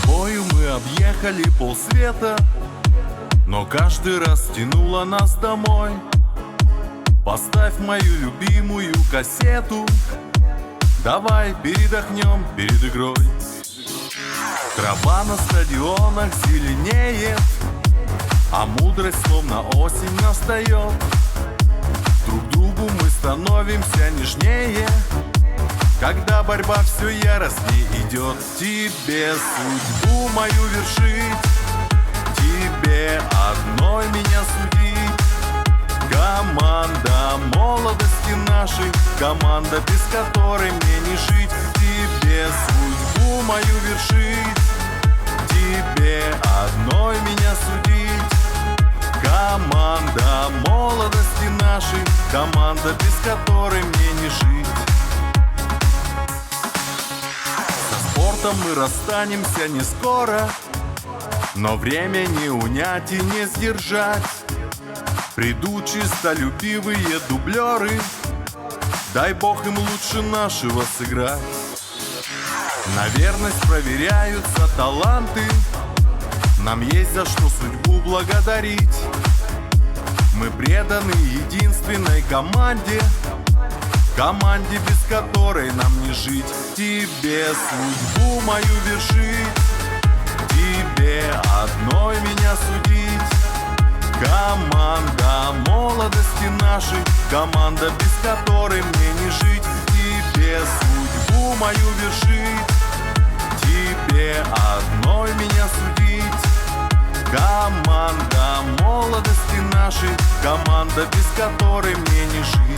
тобою мы объехали полсвета, но каждый раз тянуло нас домой. Поставь мою любимую кассету, давай передохнем перед игрой. Трава на стадионах зеленеет, а мудрость словно осень настает. Друг другу мы становимся нежнее, когда борьба все яростнее идет. Тебе судьбу мою вершить, тебе одной меня судить. Команда молодости нашей, команда, без которой мне не жить. Тебе судьбу мою вершить, тебе одной меня судить. Команда молодости нашей, команда, без которой мне не жить. Со спортом мы расстанемся не скоро, но время не унять и не сдержать. Придут чистолюбивые дублеры, дай бог им лучше нашего сыграть. На верность проверяются таланты, нам есть за что судьбу благодарить. Мы преданы единственной команде, команде, без которой нам не жить. Тебе судьбу мою вершить, тебе одной меня судить. Команда молодости нашей, команда, без которой мне не жить. Тебе судьбу мою вершить, тебе одной меня судить. Команда молодости нашей, команда, без которой мне не жить.